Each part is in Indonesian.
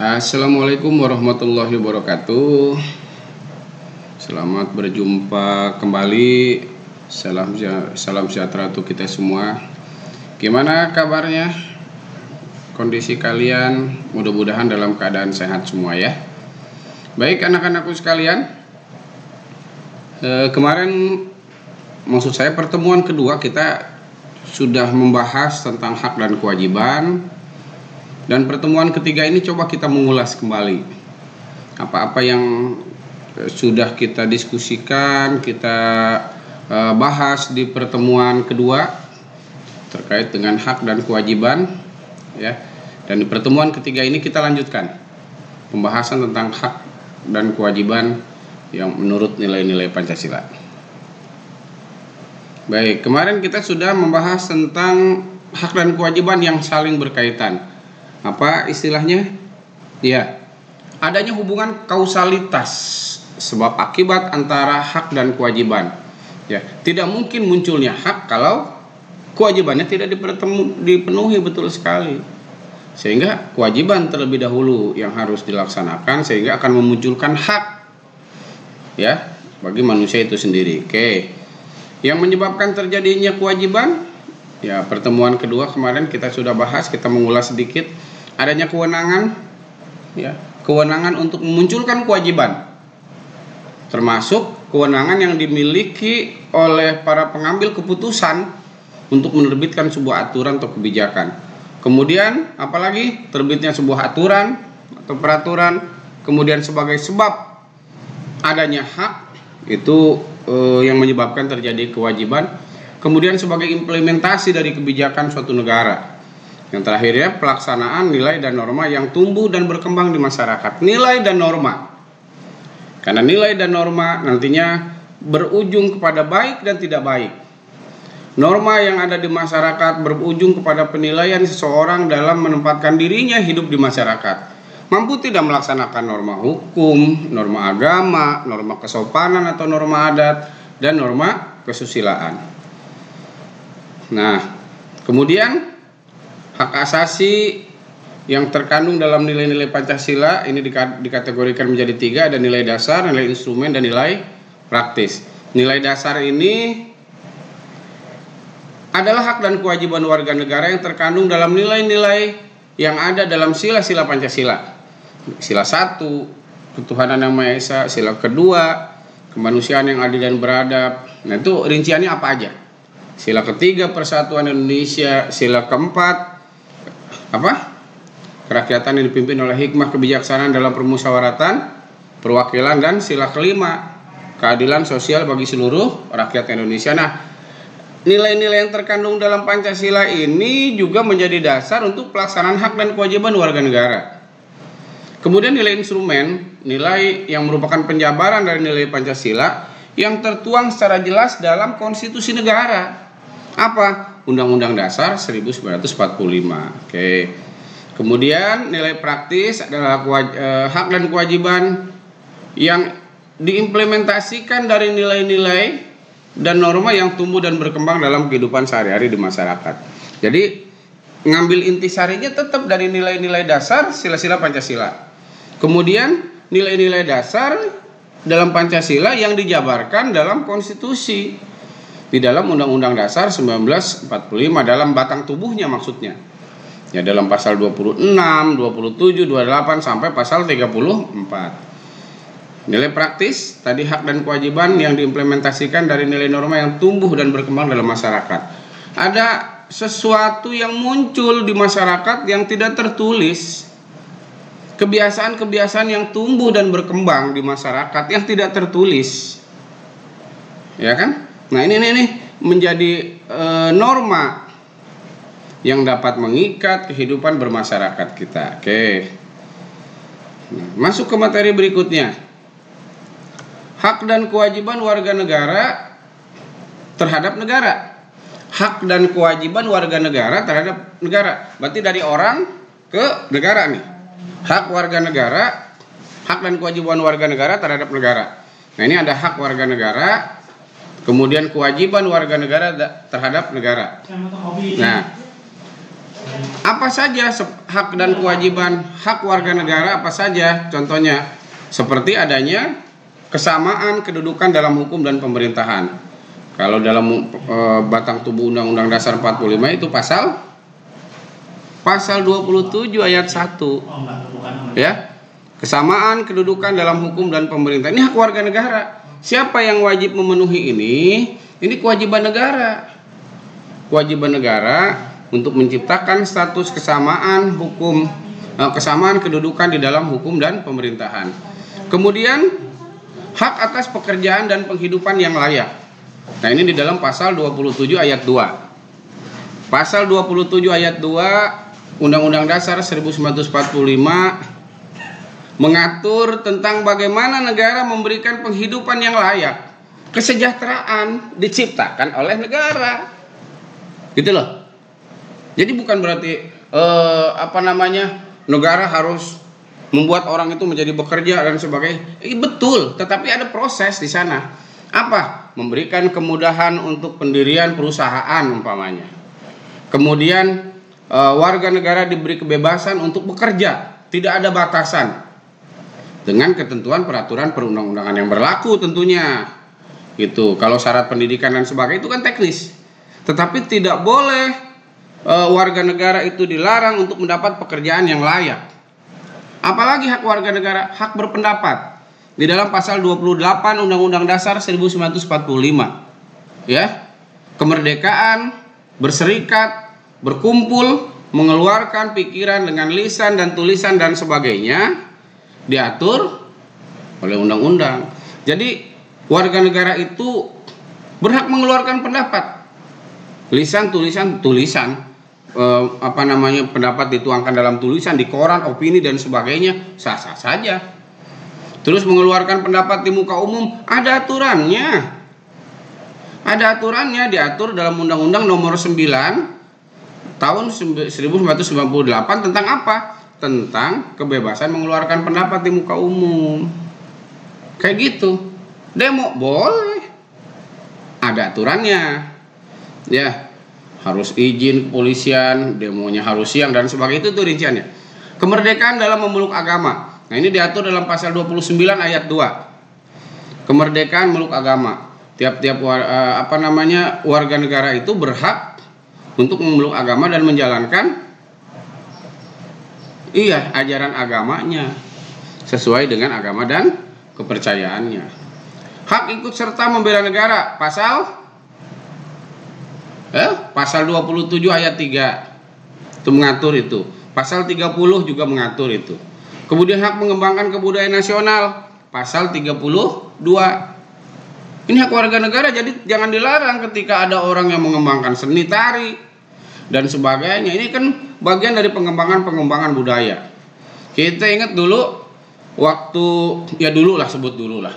Assalamualaikum warahmatullahi wabarakatuh. Selamat berjumpa kembali. Salam sejahtera untuk kita semua. Gimana kabarnya? Kondisi kalian mudah-mudahan dalam keadaan sehat semua ya. Baik anak-anakku sekalian, kemarin maksud saya pertemuan kedua kita sudah membahas tentang hak dan kewajiban. Dan pertemuan ketiga ini coba kita mengulas kembali apa-apa yang sudah kita diskusikan, kita bahas di pertemuan kedua terkait dengan hak dan kewajiban ya. Dan di pertemuan ketiga ini kita lanjutkan pembahasan tentang hak dan kewajiban yang menurut nilai-nilai Pancasila. Baik, kemarin kita sudah membahas tentang hak dan kewajiban yang saling berkaitan. Apa istilahnya? Ya, adanya hubungan kausalitas sebab akibat antara hak dan kewajiban. Ya, tidak mungkin munculnya hak kalau kewajibannya tidak dipenuhi, betul sekali. Sehingga kewajiban terlebih dahulu yang harus dilaksanakan sehingga akan memunculkan hak ya bagi manusia itu sendiri. Oke. Yang menyebabkan terjadinya kewajiban, ya pertemuan kedua kemarin kita sudah bahas, kita mengulas sedikit. Adanya kewenangan ya, kewenangan untuk memunculkan kewajiban, termasuk kewenangan yang dimiliki oleh para pengambil keputusan untuk menerbitkan sebuah aturan atau kebijakan. Kemudian apalagi terbitnya sebuah aturan atau peraturan, kemudian sebagai sebab adanya hak itu yang menyebabkan terjadi kewajiban. Kemudian sebagai implementasi dari kebijakan suatu negara. Yang terakhirnya pelaksanaan nilai dan norma yang tumbuh dan berkembang di masyarakat. Nilai dan norma. Karena nilai dan norma nantinya berujung kepada baik dan tidak baik. Norma yang ada di masyarakat berujung kepada penilaian seseorang dalam menempatkan dirinya hidup di masyarakat. Mampu tidak melaksanakan norma hukum, norma agama, norma kesopanan atau norma adat, dan norma kesusilaan. Nah, kemudian hak asasi yang terkandung dalam nilai-nilai Pancasila ini dikategorikan menjadi tiga, ada nilai dasar, nilai instrumen, dan nilai praktis. Nilai dasar ini adalah hak dan kewajiban warga negara yang terkandung dalam nilai-nilai yang ada dalam sila-sila Pancasila. Sila 1, ketuhanan yang Maha Esa. Sila kedua, kemanusiaan yang adil dan beradab. Nah itu rinciannya apa aja. Sila ketiga, persatuan Indonesia. Sila keempat, kerakyatan yang dipimpin oleh hikmah kebijaksanaan dalam permusyawaratan, perwakilan, dan sila kelima, keadilan sosial bagi seluruh rakyat Indonesia. Nah, nilai-nilai yang terkandung dalam Pancasila ini juga menjadi dasar untuk pelaksanaan hak dan kewajiban warga negara. Kemudian nilai instrumen, nilai yang merupakan penjabaran dari nilai Pancasila yang tertuang secara jelas dalam konstitusi negara. Apa? Undang-Undang Dasar 1945. Oke. Kemudian nilai praktis adalah hak dan kewajiban yang diimplementasikan dari nilai-nilai dan norma yang tumbuh dan berkembang dalam kehidupan sehari-hari di masyarakat. Jadi ngambil intisarinya tetap dari nilai-nilai dasar sila-sila Pancasila. Kemudian nilai-nilai dasar dalam Pancasila yang dijabarkan dalam konstitusi di dalam Undang-Undang Dasar 1945 dalam batang tubuhnya maksudnya. Ya dalam pasal 26, 27, 28 sampai pasal 34. Nilai praktis tadi hak dan kewajiban yang diimplementasikan dari nilai norma yang tumbuh dan berkembang dalam masyarakat. Ada sesuatu yang muncul di masyarakat yang tidak tertulis. Kebiasaan-kebiasaan yang tumbuh dan berkembang di masyarakat yang tidak tertulis. Ya kan? Nah ini menjadi norma yang dapat mengikat kehidupan bermasyarakat kita. Oke. Nah, masuk ke materi berikutnya. Hak dan kewajiban warga negara terhadap negara. Hak dan kewajiban warga negara terhadap negara. Berarti dari orang ke negara nih. Hak warga negara, hak dan kewajiban warga negara terhadap negara. Nah ini ada hak warga negara, kemudian kewajiban warga negara terhadap negara. Nah, Apa saja hak dan kewajiban hak warga negara, apa saja? Contohnya seperti adanya kesamaan kedudukan dalam hukum dan pemerintahan. Kalau dalam batang tubuh Undang-Undang Dasar 45 itu pasal 27 ayat 1. Ya. Kesamaan kedudukan dalam hukum dan pemerintahan. Ini hak warga negara. Siapa yang wajib memenuhi ini? Ini kewajiban negara. Kewajiban negara untuk menciptakan status kesamaan hukum, kesamaan kedudukan di dalam hukum dan pemerintahan. Kemudian hak atas pekerjaan dan penghidupan yang layak. Nah, ini di dalam pasal 27 ayat 2. Pasal 27 ayat 2 Undang-Undang Dasar 1945 mengatur tentang bagaimana negara memberikan penghidupan yang layak. Kesejahteraan diciptakan oleh negara. Gitu loh. Jadi bukan berarti negara harus membuat orang itu menjadi bekerja dan sebagainya. Betul, tetapi ada proses di sana. Apa? Memberikan kemudahan untuk pendirian perusahaan umpamanya. Kemudian warga negara diberi kebebasan untuk bekerja, tidak ada batasan. Dengan ketentuan peraturan perundang-undangan yang berlaku tentunya. Gitu. Kalau syarat pendidikan dan sebagainya itu kan teknis. Tetapi tidak boleh warga negara itu dilarang untuk mendapat pekerjaan yang layak. Apalagi hak warga negara, hak berpendapat. Di dalam pasal 28 Undang-Undang Dasar 1945. Ya. Kemerdekaan, berserikat, berkumpul, mengeluarkan pikiran dengan lisan dan tulisan dan sebagainya diatur oleh undang-undang. Jadi warga negara itu berhak mengeluarkan pendapat. Lisan, tulisan, pendapat dituangkan dalam tulisan di koran, opini dan sebagainya sah-sah saja. Terus mengeluarkan pendapat di muka umum ada aturannya. Ada aturannya diatur dalam Undang-Undang Nomor 9 tahun 1998 tentang apa? Tentang kebebasan mengeluarkan pendapat di muka umum. Kayak gitu. Demo boleh. Ada aturannya. Ya, harus izin kepolisian, demonya harus siang dan sebagainya, itu rinciannya. Kemerdekaan dalam memeluk agama. Nah, ini diatur dalam pasal 29 ayat 2. Kemerdekaan memeluk agama. Tiap-tiap warga negara itu berhak untuk memeluk agama dan menjalankan ajaran agamanya sesuai dengan agama dan kepercayaannya. Hak ikut serta membela negara, pasal 27 ayat 3 itu mengatur itu. Pasal 30 juga mengatur itu. Kemudian hak mengembangkan kebudayaan nasional, pasal 32. Ini hak warga negara, jadi jangan dilarang ketika ada orang yang mengembangkan seni tari dan sebagainya. Ini kan bagian dari pengembangan budaya. Kita ingat dulu waktu sebut dulu lah.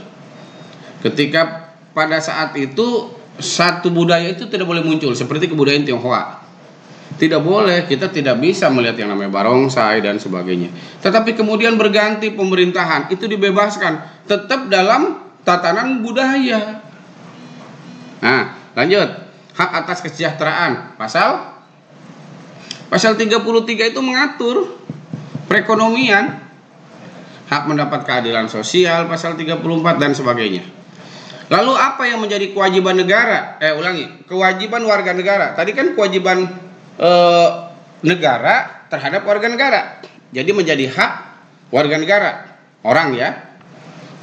Ketika pada saat itu satu budaya itu tidak boleh muncul seperti kebudayaan Tionghoa. Tidak boleh, kita tidak bisa melihat yang namanya barongsai dan sebagainya. Tetapi kemudian berganti pemerintahan, itu dibebaskan, tetap dalam tatanan budaya. Nah, lanjut. Hak atas kesejahteraan, pasal 33 itu mengatur perekonomian, hak mendapat keadilan sosial, pasal 34 dan sebagainya. Lalu apa yang menjadi kewajiban negara? Kewajiban warga negara. Tadi kan kewajiban negara terhadap warga negara. Jadi menjadi hak warga negara, orang ya.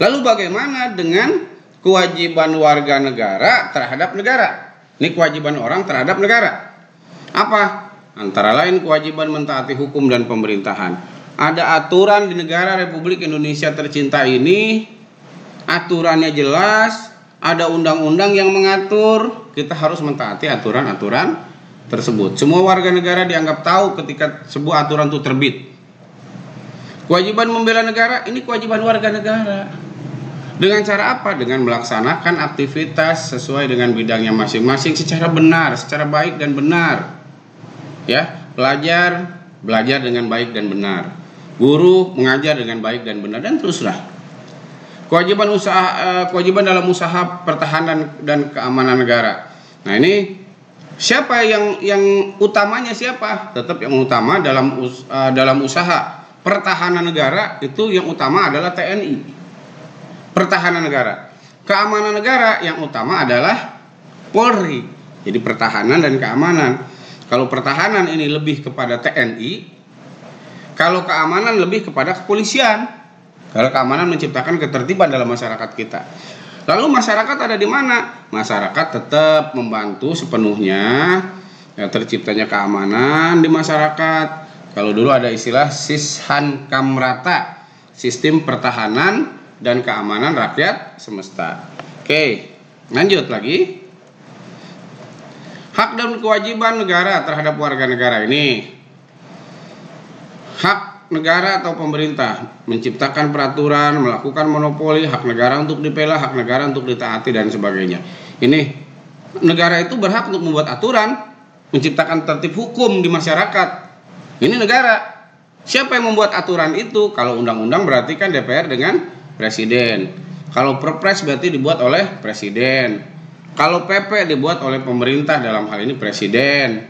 Lalu bagaimana dengan kewajiban warga negara terhadap negara? Ini kewajiban orang terhadap negara. Apa? Antara lain kewajiban mentaati hukum dan pemerintahan. Ada aturan di negara Republik Indonesia tercinta ini, aturannya jelas. Ada undang-undang yang mengatur, kita harus mentaati aturan-aturan tersebut. Semua warga negara dianggap tahu ketika sebuah aturan itu terbit. Kewajiban membela negara, ini kewajiban warga negara. Dengan cara apa? Dengan melaksanakan aktivitas sesuai dengan bidangnya masing-masing secara benar, secara baik dan benar. Ya, belajar dengan baik dan benar. Guru mengajar dengan baik dan benar, dan teruslah. Kewajiban dalam usaha pertahanan dan keamanan negara. Nah, ini Siapa yang utamanya siapa? Tetap yang utama dalam usaha pertahanan negara itu yang utama adalah TNI. Pertahanan negara. Keamanan negara yang utama adalah Polri. Jadi pertahanan dan keamanan. Kalau pertahanan ini lebih kepada TNI, kalau keamanan lebih kepada kepolisian. Kalau keamanan menciptakan ketertiban dalam masyarakat kita. Lalu masyarakat ada di mana? Masyarakat tetap membantu sepenuhnya ya, terciptanya keamanan di masyarakat. Kalau dulu ada istilah Sishan Kamrata, sistem pertahanan dan keamanan rakyat semesta. Oke, lanjut lagi. Hak dan kewajiban negara terhadap warga negara ini. Hak negara atau pemerintah menciptakan peraturan, melakukan monopoli, hak negara untuk dibela, hak negara untuk ditaati dan sebagainya. Ini negara itu berhak untuk membuat aturan, menciptakan tertib hukum di masyarakat. Ini negara. Siapa yang membuat aturan itu? Kalau undang-undang berarti kan DPR dengan presiden. Kalau Perpres berarti dibuat oleh presiden. Kalau PP dibuat oleh pemerintah, dalam hal ini presiden.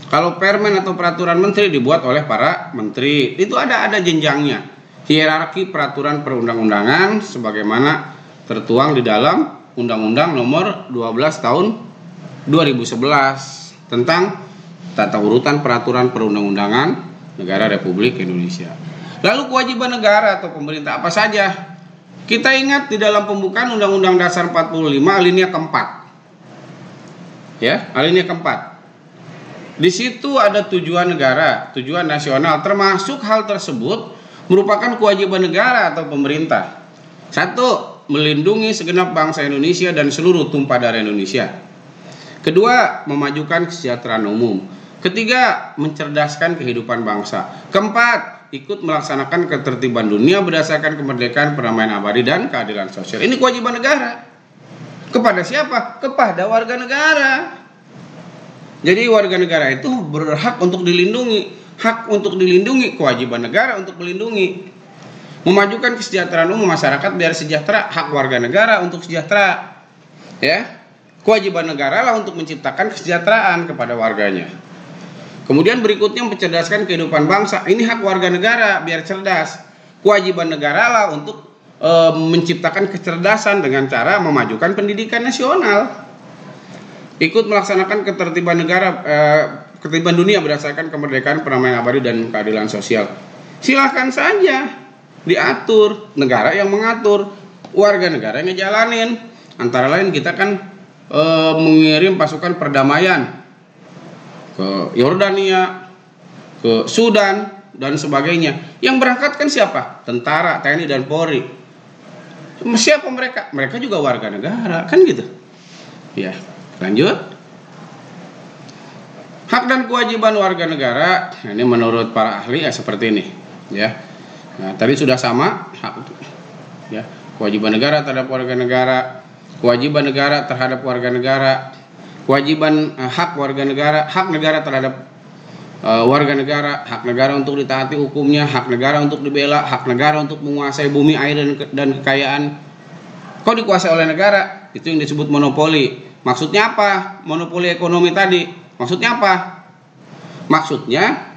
Kalau permen atau peraturan menteri dibuat oleh para menteri. Itu ada jenjangnya. Hierarki peraturan perundang-undangan sebagaimana tertuang di dalam Undang-Undang Nomor 12 Tahun 2011 tentang tata urutan peraturan perundang-undangan negara Republik Indonesia. Lalu kewajiban negara atau pemerintah apa saja? Kita ingat di dalam pembukaan Undang-Undang Dasar 45 alinea keempat. Ya, alinea keempat. Di situ ada tujuan negara, tujuan nasional, termasuk hal tersebut merupakan kewajiban negara atau pemerintah. 1. Melindungi segenap bangsa Indonesia dan seluruh tumpah darah Indonesia. 2. Memajukan kesejahteraan umum. 3. Mencerdaskan kehidupan bangsa. 4. Ikut melaksanakan ketertiban dunia berdasarkan kemerdekaan, perdamaian abadi, dan keadilan sosial. Ini kewajiban negara. Kepada siapa? Kepada warga negara. Jadi warga negara itu berhak untuk dilindungi. Hak untuk dilindungi, kewajiban negara untuk melindungi. Memajukan kesejahteraan umum masyarakat biar sejahtera, hak warga negara untuk sejahtera. Ya. Kewajiban negara lah untuk menciptakan kesejahteraan kepada warganya. Kemudian berikutnya mencerdaskan kehidupan bangsa. Ini hak warga negara biar cerdas. Kewajiban negara lah untuk menciptakan kecerdasan dengan cara memajukan pendidikan nasional. Ikut melaksanakan ketertiban negara, ketertiban dunia berdasarkan kemerdekaan, perdamaian abadi, dan keadilan sosial. Silahkan saja diatur, negara yang mengatur, warga negara yang ngejalanin. Antara lain kita kan mengirim pasukan perdamaian ke Yordania, ke Sudan, dan sebagainya. Yang berangkat kan siapa? Tentara, TNI, dan Polri. Siapa mereka? Mereka juga warga negara, kan gitu. Ya. Lanjut. Hak dan kewajiban warga negara, ini menurut para ahli ya seperti ini, ya. Nah, tadi sudah sama hak, ya, kewajiban negara terhadap warga negara, kewajiban negara terhadap warga negara, kewajiban hak warga negara, hak negara terhadap warga negara, hak negara untuk ditaati hukumnya, hak negara untuk dibela, hak negara untuk menguasai bumi, air, dan kekayaan. Kok dikuasai oleh negara? Itu yang disebut monopoli. Maksudnya apa? Monopoli ekonomi tadi. Maksudnya apa? Maksudnya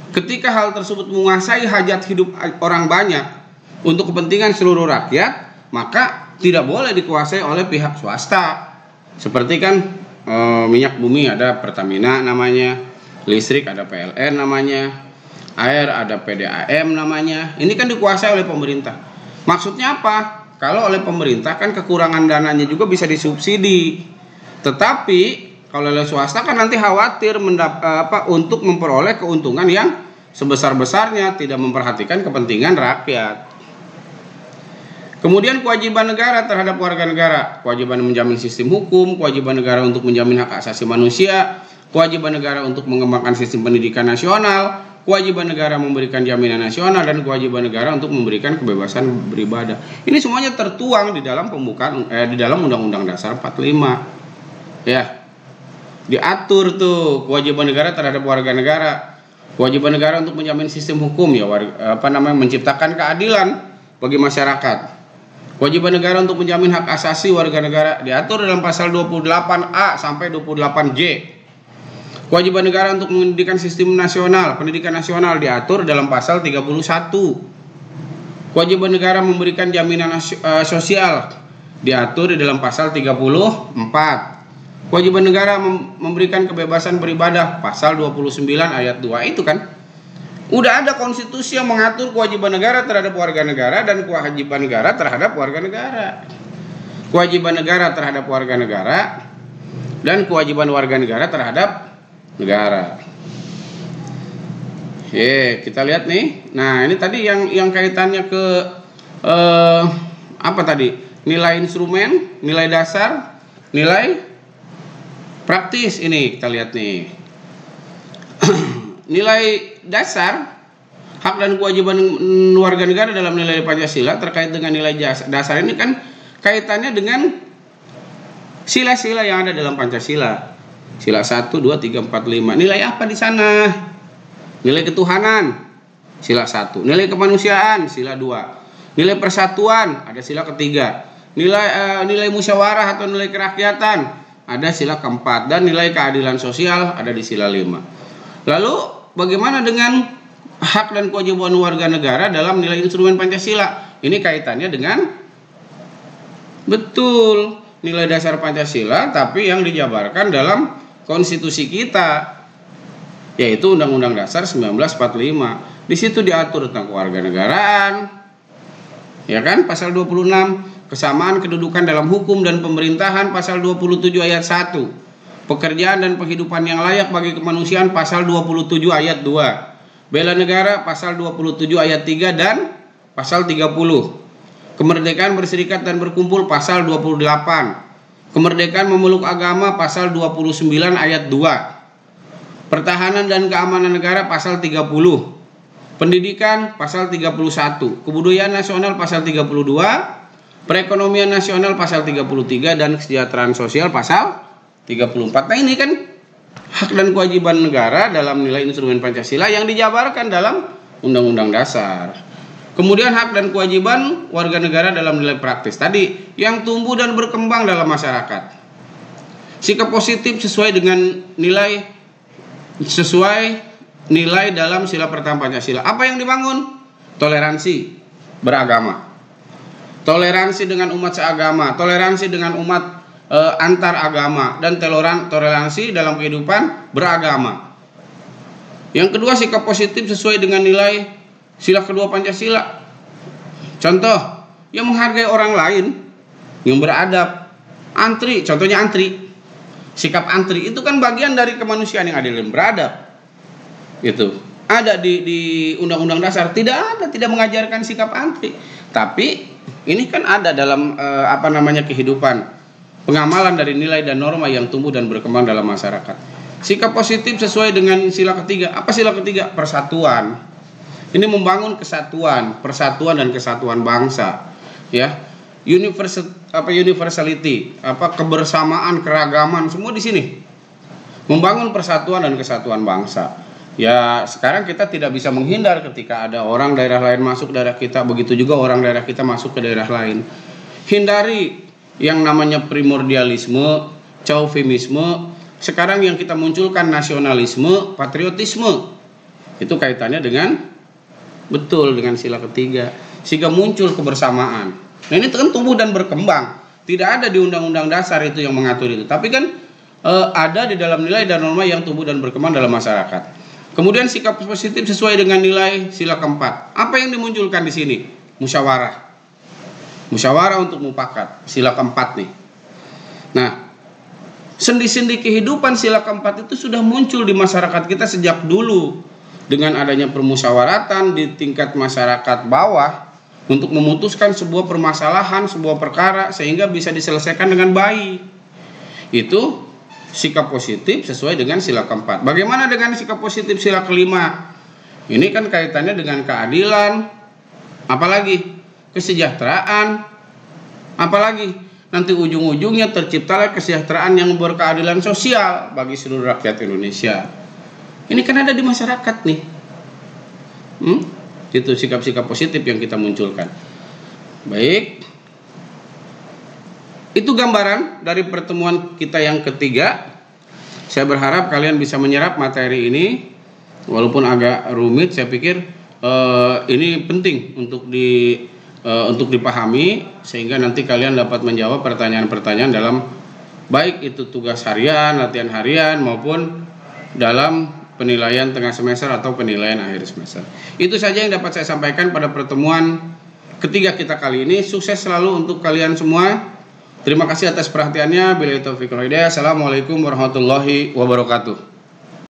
ketika hal tersebut menguasai hajat hidup orang banyak untuk kepentingan seluruh rakyat, maka tidak boleh dikuasai oleh pihak swasta. Seperti kan minyak bumi ada Pertamina namanya, listrik ada PLN namanya, air ada PDAM namanya. Ini kan dikuasai oleh pemerintah. Maksudnya apa? Kalau oleh pemerintah kan kekurangan dananya juga bisa disubsidi. Tetapi kalau oleh swasta kan nanti khawatir untuk memperoleh keuntungan yang sebesar-besarnya, tidak memperhatikan kepentingan rakyat. Kemudian kewajiban negara terhadap warga negara, kewajiban menjamin sistem hukum, kewajiban negara untuk menjamin hak asasi manusia, kewajiban negara untuk mengembangkan sistem pendidikan nasional, kewajiban negara memberikan jaminan nasional, dan kewajiban negara untuk memberikan kebebasan beribadah. Ini semuanya tertuang di dalam pembukaan di dalam Undang-Undang Dasar 45. Ya. Diatur tuh kewajiban negara terhadap warga negara. Kewajiban negara untuk menjamin sistem hukum ya, menciptakan keadilan bagi masyarakat. Kewajiban negara untuk menjamin hak asasi warga negara diatur dalam pasal 28A sampai 28J. Kewajiban negara untuk pendidikan sistem nasional, pendidikan nasional diatur dalam pasal 31. Kewajiban negara memberikan jaminan sosial diatur di dalam pasal 34. Kewajiban negara memberikan kebebasan beribadah, pasal 29 ayat 2. Itu kan udah ada konstitusi yang mengatur kewajiban negara terhadap warga negara dan kewajiban negara terhadap warga negara. Kewajiban negara terhadap warga negara dan kewajiban warga negara terhadap negara. Kita lihat nih. Nah, ini tadi yang kaitannya ke apa tadi? Nilai instrumen, nilai dasar, nilai praktis. Ini kita lihat nih. Nilai dasar, hak dan kewajiban warga negara dalam nilai Pancasila terkait dengan nilai dasar ini kan kaitannya dengan sila-sila yang ada dalam Pancasila. Sila 1, 2, 3, 4, 5. Nilai apa di sana? Nilai ketuhanan, sila 1. Nilai kemanusiaan, sila 2. Nilai persatuan, ada sila ketiga. Nilai musyawarah atau nilai kerakyatan, ada sila keempat. Dan nilai keadilan sosial ada di sila 5. Lalu bagaimana dengan hak dan kewajiban warga negara dalam nilai instrumen Pancasila? Ini kaitannya dengan betul nilai dasar Pancasila, tapi yang dijabarkan dalam konstitusi kita, yaitu Undang-Undang Dasar 1945. Di situ diatur tentang kewarganegaraan, ya kan, pasal 26, kesamaan kedudukan dalam hukum dan pemerintahan, pasal 27 ayat 1, pekerjaan dan penghidupan yang layak bagi kemanusiaan, pasal 27 ayat 2, bela negara, pasal 27 ayat 3 dan pasal 30, kemerdekaan berserikat dan berkumpul, pasal 28, kemerdekaan memeluk agama, pasal 29 ayat 2, pertahanan dan keamanan negara, pasal 30, pendidikan, pasal 31, kebudayaan nasional, pasal 32, perekonomian nasional, pasal 33, dan kesejahteraan sosial, pasal 34. Nah, ini kan hak dan kewajiban negara dalam nilai instrumen Pancasila yang dijabarkan dalam Undang-Undang Dasar. Kemudian hak dan kewajiban warga negara dalam nilai praktis tadi yang tumbuh dan berkembang dalam masyarakat. Sikap positif sesuai dengan nilai dalam sila pertama Pancasila. Apa yang dibangun? Toleransi beragama, toleransi dengan umat seagama, toleransi dengan umat antar agama, dan toleransi dalam kehidupan beragama. Yang kedua, sikap positif sesuai dengan nilai sila kedua Pancasila. Contoh, yang menghargai orang lain, yang beradab, antri, contohnya antri. Sikap antri itu kan bagian dari kemanusiaan yang adil dan beradab. Gitu. Ada di Undang-Undang Dasar, tidak mengajarkan sikap antri. Tapi ini kan ada dalam kehidupan, pengamalan dari nilai dan norma yang tumbuh dan berkembang dalam masyarakat. Sikap positif sesuai dengan sila ketiga. Apa sila ketiga? Persatuan. Ini membangun kesatuan, persatuan dan kesatuan bangsa, ya. Universality, kebersamaan, keragaman, semua di sini. Membangun persatuan dan kesatuan bangsa. Ya, sekarang kita tidak bisa menghindar ketika ada orang daerah lain masuk daerah kita, begitu juga orang daerah kita masuk ke daerah lain. Hindari yang namanya primordialisme, chauvinisme. Sekarang yang kita munculkan nasionalisme, patriotisme. Itu kaitannya dengan sila ketiga, sehingga muncul kebersamaan. Nah, ini kan tumbuh dan berkembang. Tidak ada di Undang-Undang Dasar itu yang mengatur itu, tapi kan ada di dalam nilai dan norma yang tumbuh dan berkembang dalam masyarakat. Kemudian sikap positif sesuai dengan nilai sila keempat. Apa yang dimunculkan di sini? Musyawarah. Musyawarah untuk mufakat, sila keempat nih. Nah, sendi-sendi kehidupan sila keempat itu sudah muncul di masyarakat kita sejak dulu. Dengan adanya permusyawaratan di tingkat masyarakat bawah untuk memutuskan sebuah permasalahan, sebuah perkara sehingga bisa diselesaikan dengan baik. Itu sikap positif sesuai dengan sila keempat. Bagaimana dengan sikap positif sila kelima? Ini kan kaitannya dengan keadilan, apalagi kesejahteraan, apalagi nanti ujung-ujungnya terciptalah kesejahteraan yang berkeadilan sosial bagi seluruh rakyat Indonesia. Ini kan ada di masyarakat nih. Itu sikap-sikap positif yang kita munculkan. Baik. Itu gambaran dari pertemuan kita yang ketiga. Saya berharap kalian bisa menyerap materi ini, walaupun agak rumit. Saya pikir ini penting untuk dipahami, sehingga nanti kalian dapat menjawab pertanyaan-pertanyaan dalam baik itu tugas harian, latihan harian, maupun dalam penilaian tengah semester atau penilaian akhir semester. Itu saja yang dapat saya sampaikan pada pertemuan ketiga kita kali ini. Sukses selalu untuk kalian semua. Terima kasih atas perhatiannya. Billahi taufiq wal hidayah. Assalamualaikum warahmatullahi wabarakatuh.